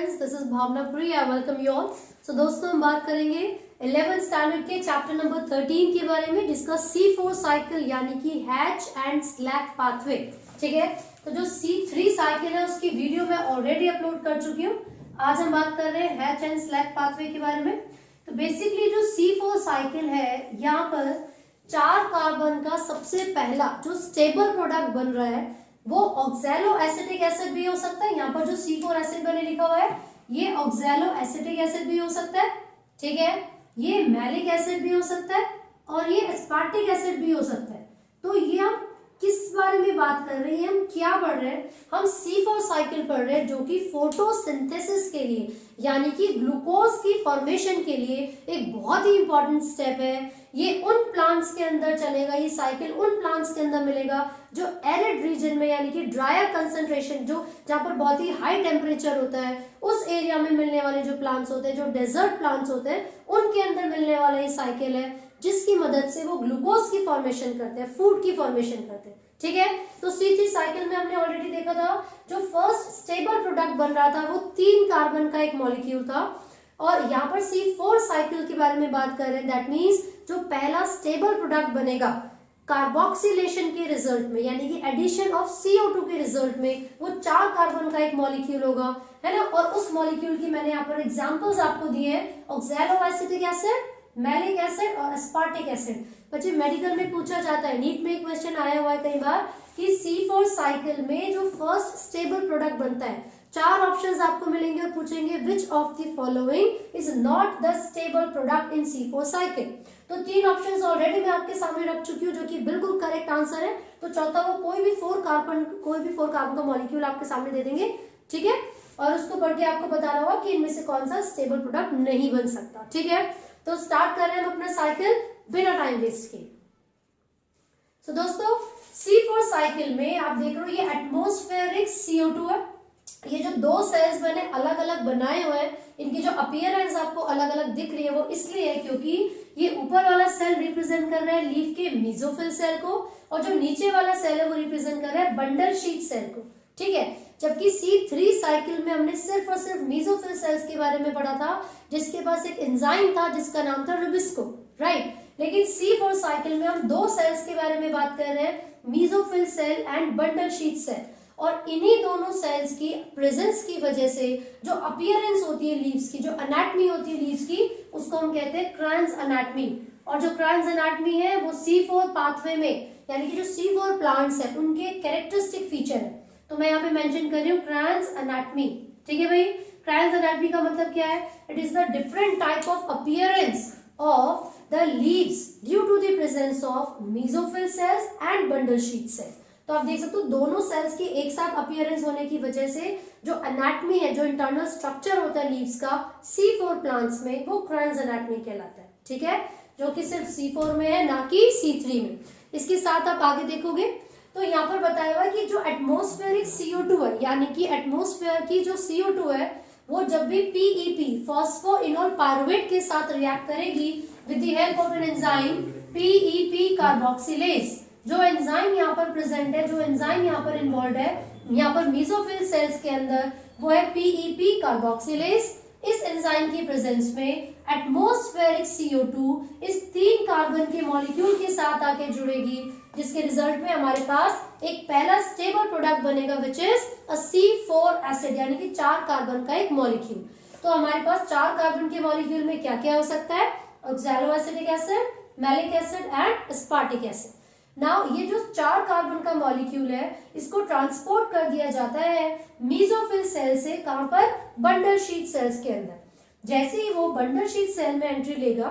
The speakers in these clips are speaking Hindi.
Friends, this is Bhavnapuri. I welcome you all. So दोस्तों, हम बात करेंगे 11th स्टैंडर्ड के चैप्टर नंबर 13 के बारे में, जिसका C4 साइकिल यानी कि हैच एंड स्लैक पाथवे। ठीक है, तो जो C3 साइकिल है उसकी वीडियो मैं ऑलरेडी अपलोड कर चुकी हूँ। आज हम बात कर रहे हैं हैच एंड स्लैक पाथवे के बारे में। तो बेसिकली जो C4 साइकिल है, यहाँ पर 4 कार्बन का सबसे पहला जो स्टेबल प्रोडक्ट बन रहा है वो ऑक्सैलो एसिटिक एसिड भी हो सकता है। यहाँ पर जो C4 एसिड मैंने लिखा हुआ है ये ऑक्सैलो एसिटिक एसिड भी हो सकता है। ठीक है, ये मैलिक एसिड भी हो सकता है और ये एस्पार्टिक एसिड भी हो सकता है। तो ये हम किस बारे में बात कर रहे हैं, हम क्या पढ़ रहे हैं? हम C4 साइकिल पढ़ रहे हैं, जो कि फोटोसिंथेसिस के लिए यानी कि ग्लूकोज की फॉर्मेशन के लिए एक बहुत ही इंपॉर्टेंट स्टेप है। ये उन प्लांट्स के अंदर चलेगा, ये साइकिल उन प्लांट्स के अंदर मिलेगा जो एरिड रीजन में यानी कि ड्रायर कंसंट्रेशन, जो जहाँ पर बहुत ही हाई टेम्परेचर होता है, उस एरिया में मिलने वाले जो प्लांट्स होते हैं, जो डेजर्ट प्लांट्स होते हैं, उनके अंदर मिलने वाला ये साइकिल है, जिसकी मदद से वो ग्लूकोज की फॉर्मेशन करते हैं, फूड की फॉर्मेशन करते हैं। ठीक है, तो C3 साइकिल में हमने ऑलरेडी देखा था, जो फर्स्ट स्टेबल प्रोडक्ट बन रहा था वो 3 कार्बन का एक मॉलिक्यूल था। और यहाँ पर C4 साइकिल के बारे में बात कर रहे हैं। दैट मीन्स जो पहला स्टेबल प्रोडक्ट बनेगा कार्बोक्सिलेशन के रिजल्ट में, यानी कि एडिशन ऑफ CO2 के रिजल्ट में, वो 4 कार्बन का एक मॉलिक्यूल होगा, है ना। और उस मॉलिक्यूल की मैंने यहाँ पर एग्जांपल्स आपको दिए हैं, oxalo acetic acid, malic acid और एस्पार्टिक एसिड। बच्चे मेडिकल में पूछा जाता है, नीट में एक क्वेश्चन आया हुआ है कई बार कि C4 साइकिल में जो फर्स्ट स्टेबल प्रोडक्ट बनता है, 4 ऑप्शंस आपको मिलेंगे और पूछेंगे which of the following is not the stable product in C4 cycle. तो 3 ऑप्शंस ऑलरेडी मैं आपके सामने रख चुकी हूँ, जो कि बिल्कुल करेक्ट आंसर है। तो चौथा वो कोई भी 4 कार्बन का मॉलिक्यूल आपके सामने दे देंगे। ठीक है, और उसको पढ़ के आपको बताना होगा कि इनमें से कौन सा स्टेबल प्रोडक्ट नहीं बन सकता। ठीक है, तो स्टार्ट कर रहे हैं हम अपना साइकिल बिना टाइम वेस्ट के। सो दोस्तों, C4 साइकिल में आप देख रहे हो ये एटमॉस्फेरिक CO2 है। ये जो 2 सेल्स मैंने अलग अलग बनाए हुए हैं, इनकी जो अपीयरेंस आपको अलग अलग दिख रही है वो इसलिए है क्योंकि ये ऊपर वाला सेल रिप्रेजेंट कर रहा है लीफ के मेसोफिल सेल को, और जो नीचे वाला सेल है वो रिप्रेजेंट कर रहा है बंडल शीट सेल को। ठीक है, जबकि C3 साइकिल में हमने सिर्फ और सिर्फ मेसोफिल सेल्स के बारे में पढ़ा था, जिसके पास एक एंजाइम था जिसका नाम था रुबिस्को, राइट। लेकिन C4 साइकिल में हम 2 सेल्स के बारे में बात कर रहे हैं, mesophyll cell and bundle sheath cell. और इन्हीं दोनों सेल्स की प्रेजेंस की वजह से जो अपीयरेंस होती है लीव्स की, जो एनाटमी होती है लीव्स की, उसको हम कहते हैं क्रांस एनाटमी। और जो क्रांस एनाटमी है वो C4 पाथवे में, यानी कि जो C4 प्लांट्स है उनके कैरेक्टरिस्टिक फीचर है। तो मैं यहाँ पे मेंशन कर रही हूँ क्रांस एनाटमी। ठीक है भाई, क्रांस एनाटमी का मतलब क्या है? It is the different type of appearance of the leaves due to the presence of mesophyll cells and bundle sheath cells। तो आप देख सकते हो दोनों सेल्स की एक साथ अपीयरेंस होने की वजह से जो एनाटमी है, जो इंटरनल स्ट्रक्चर होता है लीव्स का C4 प्लांट्स में, वो क्रांस एनाटमी कहलाता है। ठीक है, जो कि सिर्फ C4 में है, ना कि C3 में। इसके साथ आप आगे देखोगे तो यहाँ पर बताया हुआ है कि जो एटमॉस्फेरिक CO2 है, यानी कि एटमॉस्फेयर की जो CO2 है, वो जब भी PEP फॉस्फोइनोल पायरुवेट के साथ रिएक्ट करेगी with the help of an enzyme PEP carboxylase. जो एंजाइम यहाँ पर प्रेजेंट है, जो एंजाइम यहाँ पर इन्वॉल्व है यहाँ पर मेसोफिल सेल्स के अंदर, वो है PEP कार्बोक्सिलेज। इस एंजाइम की प्रेजेंस में एटमॉस्फेरिक CO2 इस 3 कार्बन के मॉलिक्यूल के साथ आके जुड़ेगी, जिसके रिजल्ट में हमारे पास एक पहला स्टेबल प्रोडक्ट बनेगा which is a C4 acid, यानी कि 4 कार्बन का एक मॉलिक्यूल। तो हमारे पास 4 कार्बन के मॉलिक्यूल में क्या क्या हो सकता है? Oxalo acetic acid, malic acid and aspartic acid. Now ये जो 4 कार्बन का मॉलिक्यूल है, इसको ट्रांसपोर्ट कर दिया जाता है मेसोफिल सेल से, कहां पर? बंडल शीट सेल्स के अंदर। जैसे ही वो बंडल शीट सेल में एंट्री लेगा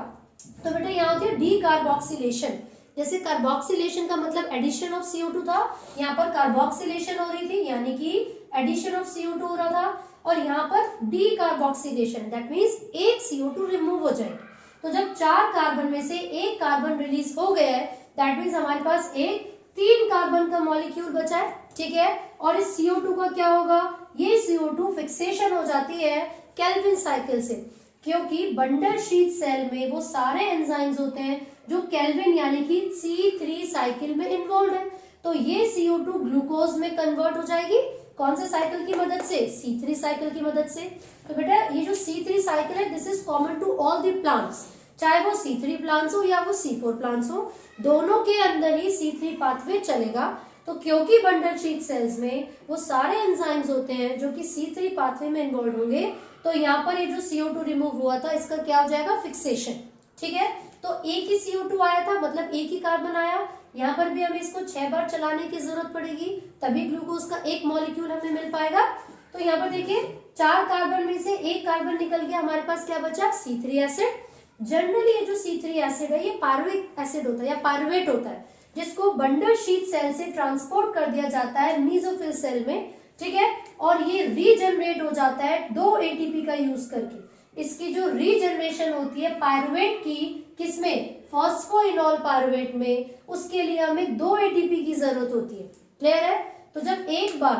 तो बेटा यहाँ होती है डीकार्बोक्सिलेशन। जैसे कार्बोक्सिलेशन का मतलब एडिशन ऑफ CO2 था, यहाँ पर कार्बोक्सिलेशन हो रही थी, यानी कि एडिशन ऑफ CO2 हो रहा था। और यहाँ पर डीकार्बोक्सिलेशन, दैट मीन्स एक CO2 रिमूव हो जाएगी। तो जब 4 कार्बन में से एक कार्बन रिलीज हो गया है, दैट मीन्स हमारे पास एक 3 कार्बन का मॉलिक्यूल बचा है। ठीक है, और इस CO2 का क्या होगा? ये CO2 फिक्सेशन हो जाती है केल्विन साइकिल से, क्योंकि बंडल शीट सेल में वो सारे एंजाइम्स होते हैं जो केल्विन यानी कि C3 साइकिल में इन्वॉल्व है। तो ये CO2 ग्लूकोज में कन्वर्ट हो जाएगी कौन से साइकिल की मदद से? C3 साइकिल की मदद से। तो बेटा ये जो C3 साइकिल है this is common to all the plants, चाहे वो C3 प्लांट्स हो या वो C4 प्लांट्स हो, दोनों के अंदर ही C3 पाथवे चलेगा। तो क्योंकि बंडल शीट सेल्स में वो सारे एंजाइम्स होते हैं जो कि C3 पाथवे में इन्वॉल्व होंगे, तो यहाँ पर ये जो CO2 रिमूव हुआ था इसका क्या हो जाएगा? फिक्सेशन। ठीक है, तो एक ही CO2 आया था, मतलब एक ही कार्बन आया। यहाँ पर भी हमें इसको 6 बार चलाने की जरूरत पड़ेगी, तभी ग्लूकोज का एक मॉलिक्यूल हमें मिल पाएगा। तो यहाँ पर देखिए 4 कार्बन में से एक कार्बन निकल गया, हमारे पास क्या बचा? C3 acid. जनरली ये जो C3 एसिड है ये पायरुविक एसिड होता है या पायरुवेट होता है, जिसको बंडल शीट सेल से ट्रांसपोर्ट कर दिया जाता है मीसोफिल सेल में। ठीक है, और ये रीजनरेट हो जाता है 2 एटीपी का यूज करके। इसकी जो रीजनरेशन होती है पायरुवेट की, किसमें? फॉस्फोइनॉल पायरुवेट में, उसके लिए हमें 2 एटीपी की जरूरत होती है। क्लियर है? तो जब एक बार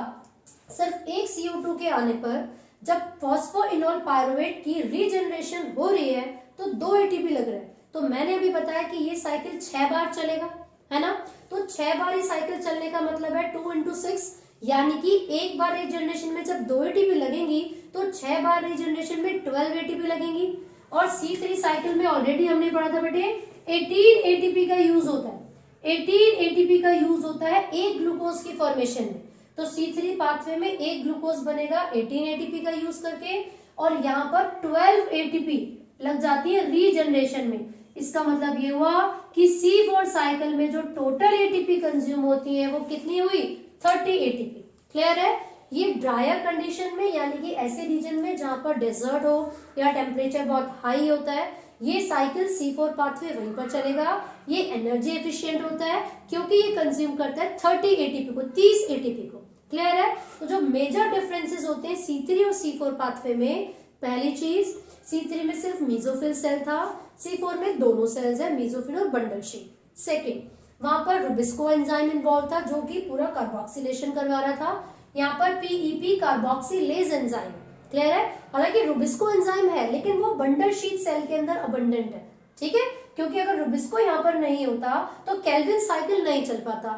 सिर्फ एक CO2 के आने पर जब फॉस्फोइनॉल पायरुवेट की रीजनरेशन हो रही है तो 2 एटीपी लग रहा है। तो मैंने अभी बताया कि ये साइकिल 6 बार चलेगा, है ना? तो 6 बार ये साइकिल चलने का मतलब है 2 × 6, यानी कि एक बार रीजनरेशन में जब 2 एटीपी लगेंगी तो 6 बार रीजनरेशन में 12 एटीपी लगेंगी। और C3 साइकिल में ऑलरेडी हमने पढ़ा था बेटे 18 एटीपी का यूज होता है। 18 एटीपी का यूज होता है एक ग्लूकोज की फॉर्मेशन में। तो C3 पाथवे में एक ग्लूकोज बनेगा 18 एटीपी का यूज करके, और यहाँ पर 12 एटीपी लग जाती है रीजनरेशन में। इसका मतलब ये हुआ कि C4 साइकिल में जो टोटल एटीपी कंज्यूम होती है वो कितनी हुई? 30 एटीपी। क्लियर है? ये ड्रायर कंडीशन में, यानी कि ऐसे रीजन में जहां पर डेजर्ट हो या टेम्परेचर बहुत हाई होता है, ये साइकिल C4 पाथवे वहीं पर चलेगा। ये एनर्जी एफिशिएंट होता है क्योंकि ये कंज्यूम करता है 30 एटीपी को, 30 एटीपी को। क्लियर है? तो जो मेजर डिफरेंसेस होते हैं C3 और C4 पाथवे में, पहली चीज C3 में सिर्फ मीसोफिल सेल था, C4 में दोनों सेल्स है, मीसोफिल और बंडल शीट। सेकेंड, वहां पर रुबिस्को एंजाइम इन्वॉल्व था जो कि पूरा कार्बोक्सिलेशन करवा रहा था। यहाँ पर PEP कार्बोक्सिलेज एंजाइम। क्लियर है? हालांकि रुबिस्को एंजाइम है लेकिन वो बंडल शीट सेल के अंदर अबंडेंट है। ठीक है, क्योंकि अगर रुबिस्को यहाँ पर नहीं होता तो केल्विन साइकिल नहीं चल पाता।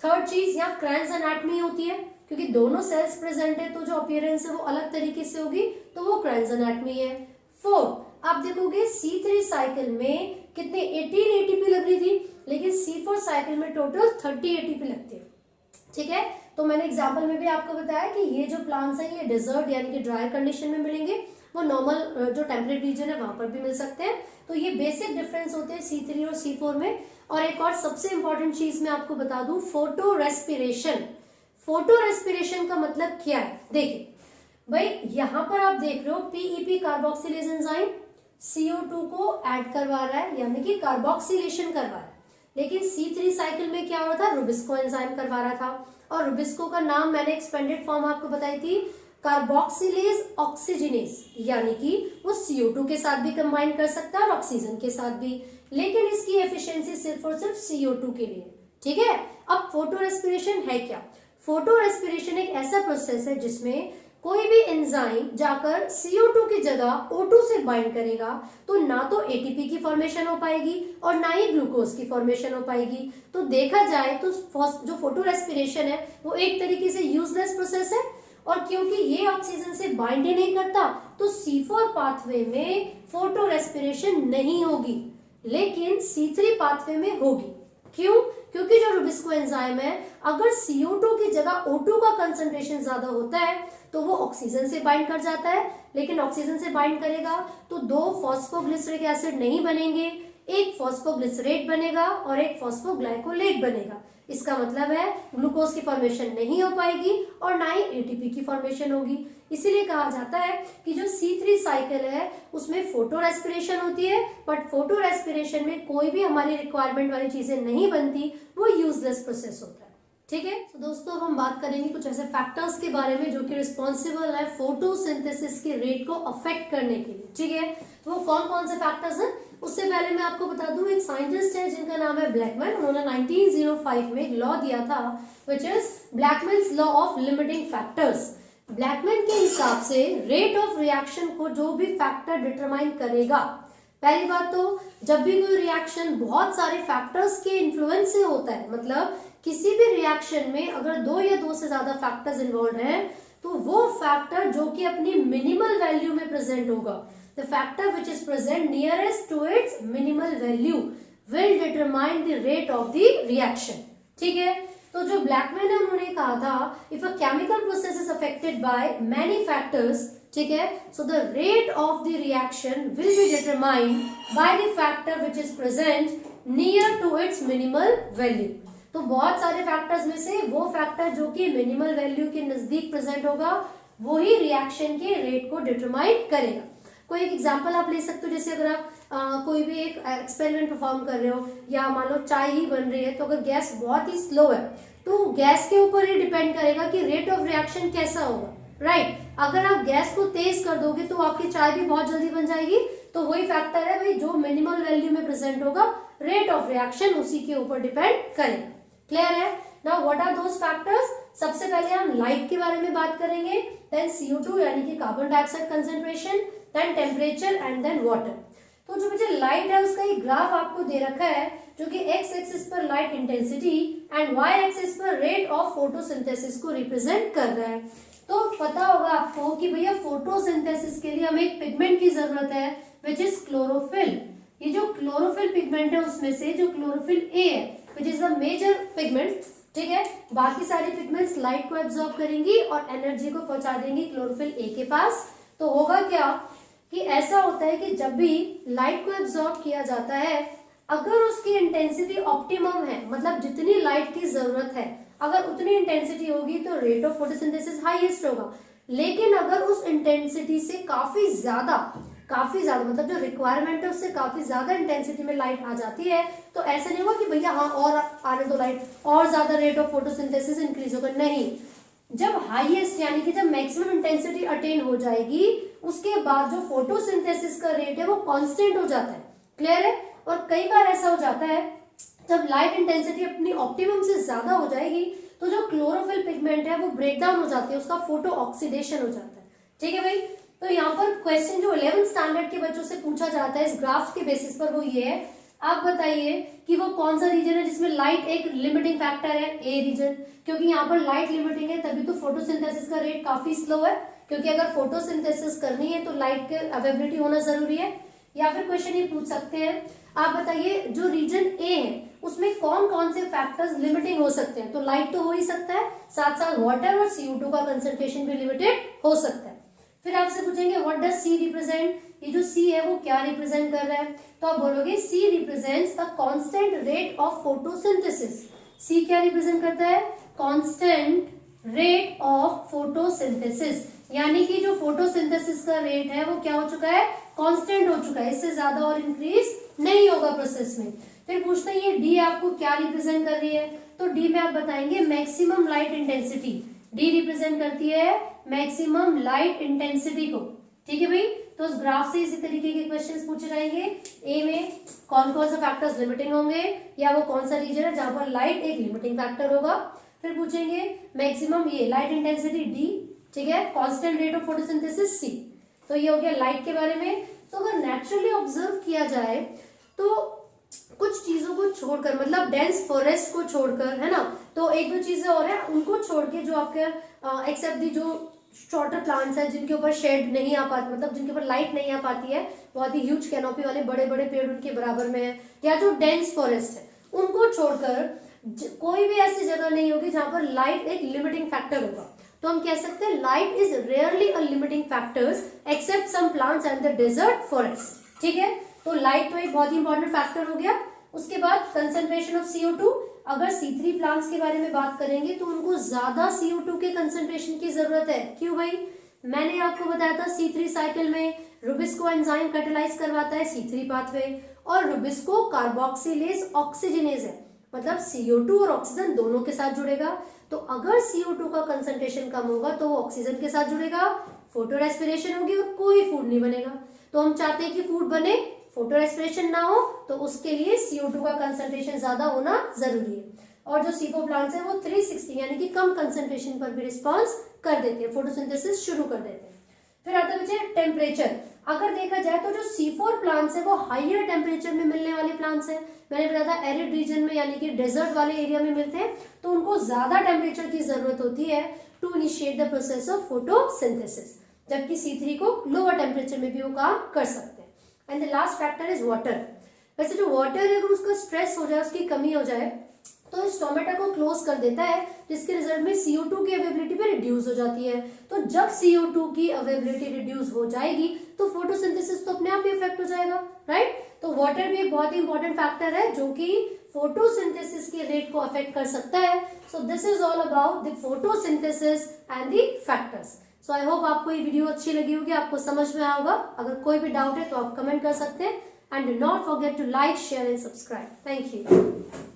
थर्ड चीज, यहाँ क्रैन्स एनाटमी होती है क्योंकि दोनों सेल्स प्रेजेंट है, तो जो अपीयरेंस है वो अलग तरीके से होगी, तो वो क्रैन्स एनाटमी है। फोर्थ, आप देखोगे C3 साइकिल में कितने 18 एटीपी लग रही थी, लेकिन C4 साइकिल में टोटल 30 एटीपी लगती है। ठीक है, तो मैंने एग्जाम्पल में भी आपको बताया कि ये जो प्लांट्स हैं ये डेजर्ट यानी कि ड्राई कंडीशन में मिलेंगे, वो नॉर्मल जो टेम्परेट रीजन है वहां पर भी मिल सकते हैं। तो ये बेसिक डिफरेंस होते हैं C3 और C4 में। और एक और सबसे इंपॉर्टेंट चीज मैं आपको बता दूं, फोटो रेस्पिरेशन। फोटो रेस्पिरेशन का मतलब क्या है? देखिए भाई, यहां पर आप देख रहे हो PEP कार्बोक्सिलेज एंजाइम CO2 को ऐड करवा रहा है, यानी कि कार्बोक्सिलेशन करवा रहा है। लेकिन C3 साइकिल में क्या हो रहा था? रुबिस्को एंजाइम करवा रहा था। और रुबिस्को का नाम मैंने एक्सपेंडेड फॉर्म आपको बताई थी, कार्बोक्सिलेज ऑक्सीजनेज, यानी कि वो CO2 के साथ भी कंबाइन कर सकता है और ऑक्सीजन के साथ भी, लेकिन इसकी एफिशिएंसी सिर्फ और सिर्फ CO2 के लिए। ठीक है, अब फोटो रेस्पिरेशन है क्या? फोटो रेस्पिरेशन एक ऐसा प्रोसेस है जिसमें कोई भी एंजाइम जाकर CO2 की जगह O2 से बाइंड करेगा, तो ना तो ATP की फॉर्मेशन हो पाएगी और ना ही ग्लूकोज की फॉर्मेशन हो पाएगी। तो देखा जाए तो जो फोटो रेस्पिरेशन है वो एक तरीके से यूजलेस प्रोसेस है, और क्योंकि ये ऑक्सीजन से बाइंड ही नहीं करता तो C4 पाथवे में फोटो रेस्पिरेशन नहीं होगी, लेकिन C3 पाथवे में होगी। क्यों? क्योंकि जो रुबिस्को एंजाइम है, अगर CO2 की जगह O2 का कंसंट्रेशन ज्यादा होता है तो वो ऑक्सीजन से बाइंड कर जाता है, लेकिन ऑक्सीजन से बाइंड करेगा तो 2 फॉस्फोग्लिसरिक एसिड नहीं बनेंगे, एक फॉस्फोग्लिसरेट बनेगा और एक फॉस्फोग्लाइकोलेट बनेगा। इसका मतलब है ग्लूकोज की फॉर्मेशन नहीं हो पाएगी और ना ही ATP की फॉर्मेशन होगी। इसीलिए कहा जाता है कि जो C3 साइकिल है उसमें फोटो रेस्पिरेशन होती है, बट फोटो रेस्पिरेशन में कोई भी हमारी रिक्वायरमेंट वाली चीजें नहीं बनती, वो यूजलेस प्रोसेस होता है। ठीक है, तो दोस्तों हम बात करेंगे कुछ ऐसे फैक्टर्स के बारे में जो कि रिस्पॉन्सिबल है फोटोसिंथेसिस के रेट को अफेक्ट करने के लिए। ठीक है, तो वो कौन कौन से फैक्टर्स हैं? उससे पहले मैं आपको बता दूं, एक साइंटिस्ट है जिनका नाम है ब्लैकमैन। उन्होंने 1905 में एक लॉ दिया था which is Blackman's law of limiting factors. Blackman के हिसाब से रेट ऑफ रिएक्शन को जो भी फैक्टर डिटरमाइन करेगा, पहली बात तो जब भी कोई रिएक्शन बहुत सारे फैक्टर्स के इन्फ्लुएंस से होता है, मतलब किसी भी रिएक्शन में अगर 2 या 2 से ज्यादा फैक्टर्स इन्वॉल्व हैं तो वो फैक्टर जो कि अपनी मिनिमल वैल्यू में प्रेजेंट होगा, the factor which is present nearest to its minimal value will determine the rate of the reaction. ठीक है, तो जो ब्लैकमैन है उन्होंने कहा था if a chemical process is affected by many factors, ठीक है, so the rate of the reaction will be determined by the factor which is present near to its minimal value. तो बहुत सारे फैक्टर्स में से वो फैक्टर जो कि मिनिमल वैल्यू के नजदीक प्रेजेंट होगा वो ही रिएक्शन के रेट को डिटरमाइन करेगा। कोई एक एग्जांपल आप ले सकते हो, जैसे अगर आप कोई भी एक एक्सपेरिमेंट परफॉर्म कर रहे हो या मान लो चाय ही बन रही है, तो अगर गैस बहुत ही स्लो है तो गैस के ऊपर ही डिपेंड करेगा कि रेट ऑफ रिएक्शन कैसा होगा, राइट। अगर आप गैस को तेज कर दोगे तो आपकी चाय भी बहुत जल्दी बन जाएगी, तो वही फैक्टर है भाई जो मिनिमल वैल्यू में प्रेजेंट होगा, रेट ऑफ रिएक्शन उसी के ऊपर डिपेंड करेगा। क्लियर है? Now what are those factors? सबसे पहले हम लाइट के बारे में बात करेंगे, देन CO2 यानी कि carbon dioxide concentration, then temperature and then water. तो जो मुझे लाइट है उसका एक ग्राफ आपको दे रखा है जो कि x एक्सिस पर light intensity and y axis पर रेट ऑफ फोटोसिंथेसिस को रिप्रेजेंट कर रहा है। तो पता होगा आपको कि भैया फोटोसिंथेसिस के लिए हमें एक पिगमेंट की जरूरत है विच इज क्लोरोफिल। ये जो क्लोरोफिल पिगमेंट है उसमें से जो क्लोरोफिल A है which is the major pigment, ठीक है, बाकी सारी पिगमेंट्स लाइट को एब्जॉर्ब करेंगी और एनर्जी को पहुंचा देंगी क्लोरोफिल A के पास। तो होगा क्या कि ऐसा होता है कि जब भी लाइट को एब्जॉर्ब किया जाता है, अगर उसकी इंटेंसिटी ऑप्टिमम है, मतलब जितनी लाइट की जरूरत है अगर उतनी इंटेंसिटी होगी तो रेट ऑफ फोटोसिंथेसिस हाईएस्ट होगा। लेकिन अगर उस इंटेंसिटी से काफी ज्यादा मतलब जो रिक्वायरमेंट है उससे काफी ज्यादा इंटेंसिटी में लाइट आ जाती है, तो ऐसा नहीं होगा कि भैया हाँ और आने दो लाइट और ज्यादा रेट ऑफ फोटोसिंथेसिस इंक्रीज होगा, नहीं। जब हाईएस्ट यानी कि जब मैक्सिमम इंटेंसिटी अटेन हो जाएगी उसके बाद जो फोटोसिंथेसिस का रेट है वो कांस्टेंट हो जाता है। क्लियर है? और कई बार ऐसा हो जाता है जब लाइट इंटेंसिटी अपनी ऑप्टिमम से ज्यादा हो जाएगी तो जो क्लोरोफिल पिगमेंट है वो ब्रेक डाउन हो जाती है, उसका फोटो ऑक्सीडेशन हो जाता है। ठीक है भाई, तो यहाँ पर क्वेश्चन जो 11th स्टैंडर्ड के बच्चों से पूछा जाता है इस ग्राफ के बेसिस पर वो ये है, आप बताइए कि वो कौन सा रीजन है जिसमें लाइट एक लिमिटिंग फैक्टर है, ए रीजन, क्योंकि यहाँ पर लाइट लिमिटिंग है तभी तो फोटोसिंथेसिस का रेट काफी स्लो है, क्योंकि अगर फोटोसिंथेसिस करनी है तो लाइट के अवेलेबिलिटी होना जरूरी है। या फिर क्वेश्चन ये पूछ सकते हैं, आप बताइए जो रीजन ए है उसमें कौन कौन से फैक्टर्स लिमिटिंग हो सकते हैं, तो लाइट तो हो ही सकता है, साथ साथ वाटर और CO2 का कंसंट्रेशन भी लिमिटेड हो सकता है। फिर आपसे पूछेंगे व्हाट डज C रिप्रेजेंट, ये जो C है वो क्या रिप्रेजेंट कर रहा है, तो आप बोलोगे C represents the constant rate of photosynthesis. C क्या रिप्रेजेंट करता है? कांस्टेंट रेट ऑफ फोटोसिंथेसिस, यानी कि जो फोटोसिंथेसिस का रेट है वो क्या हो चुका है? कांस्टेंट हो चुका है, इससे ज्यादा और इंक्रीज नहीं होगा प्रोसेस में। फिर पूछते हैं ये D आपको क्या रिप्रेजेंट कर रही है, तो D में आप बताएंगे maximum light intensity. D represent करती है मैक्सिमम लाइट इंटेंसिटी को। ठीक है भाई, तो उस ग्राफ से इसी तरीके के क्वेश्चंस पूछे जाएंगे। ए में कौन कौन से फैक्टर्स लिमिटिंग होंगे या वो कौन सा रीजन है जहां पर लाइट एक लिमिटिंग फैक्टर होगा। फिर पूछेंगे मैक्सिमम ये लाइट इंटेंसिटी D, ठीक है, constant rate of photosynthesis C। तो ये हो गया लाइट के बारे में। तो अगर नेचुरली ऑब्जर्व किया जाए तो कुछ चीजों को छोड़कर, मतलब डेंस फॉरेस्ट को छोड़कर, है ना, तो एक दो चीजें और है उनको छोड़ के जो आपके एक्सेप्ट दी जो शॉर्टर प्लांट्स है जिनके ऊपर शेड नहीं आ पाती, मतलब जिनके ऊपर लाइट नहीं आ पाती है, बहुत ही ह्यूज कैनोपी वाले बड़े बड़े पेड़ उनके बराबर में है, या जो डेंस फॉरेस्ट है उनको छोड़कर कोई भी ऐसी जगह नहीं होगी जहां पर लाइट एक लिमिटिंग फैक्टर होगा। तो हम कह सकते हैं light is rarely a limiting factors except some plants and the desert forest. ठीक है, तो लाइट तो एक बहुत ही इंपॉर्टेंट फैक्टर हो गया। उसके बाद कंसंट्रेशन ऑफ CO2, अगर C3 प्लांट्स के बारे में बात करेंगे तो उनको ज्यादा CO2 के कंसंट्रेशन की जरूरत है। क्यों भाई? मैंने आपको बताया था C3 साइकिल में रुबिस्को एंजाइम कैटालाइज करवाता है C3 पाथवे, और रुबिस्को कार्बोक्सिलेज ऑक्सीजनेज है, मतलब CO2 और ऑक्सीजन दोनों के साथ जुड़ेगा। तो अगर CO2 का कंसंट्रेशन कम होगा तो वो ऑक्सीजन के साथ जुड़ेगा, फोटो रेस्पिरेशन होगी और कोई फूड नहीं बनेगा। तो हम चाहते हैं कि फूड बने, फोटो रेस्पिरेशन ना हो, तो उसके लिए CO2 का कंसंट्रेशन ज्यादा होना जरूरी है। और जो C4 प्लांट्स है वो 360 यानी कि कम कंसंट्रेशन पर भी रिस्पॉन्स कर देते हैं, फोटोसिंथेसिस शुरू कर देते हैं। फिर आता है बच्चे टेम्परेचर। अगर देखा जाए तो जो C4 प्लांट्स है वो हाइयर टेम्परेचर में मिलने वाले प्लांट्स हैं। मैंने बताया था एरिड रीजन में यानी कि डेजर्ट वाले एरिया में मिलते हैं, तो उनको ज्यादा टेम्परेचर की जरूरत होती है to initiate the process of photosynthesis, जबकि C3 को लोअर टेम्परेचर में भी वो काम कर सकते हैं। And the last factor is water. वैसे जो वाटर है अगर उसका स्ट्रेस हो जाए, उसकी कमी हो जाए, तो इस स्टोमेटा को क्लोज कर देता है, जिसके रिजल्ट में CO2 की अवेलेबिलिटी भी रिड्यूस हो जाती है। तो जब CO2 की अवेलेबिलिटी रिड्यूस हो जाएगी तो फोटोसिंथेसिस तो अपने आप ही इफेक्ट हो जाएगा, राइट। तो वाटर भी एक बहुत ही इंपॉर्टेंट फैक्टर है जो कि फोटोसिंथेसिस के रेट को अफेक्ट कर सकता है। So this is all about the photosynthesis and the factors. So I hope आपको ये वीडियो अच्छी लगी होगी, आपको समझ में आया होगा। अगर कोई भी डाउट है तो आप कमेंट कर सकते हैं, and do not forget to like, share and subscribe. Thank you.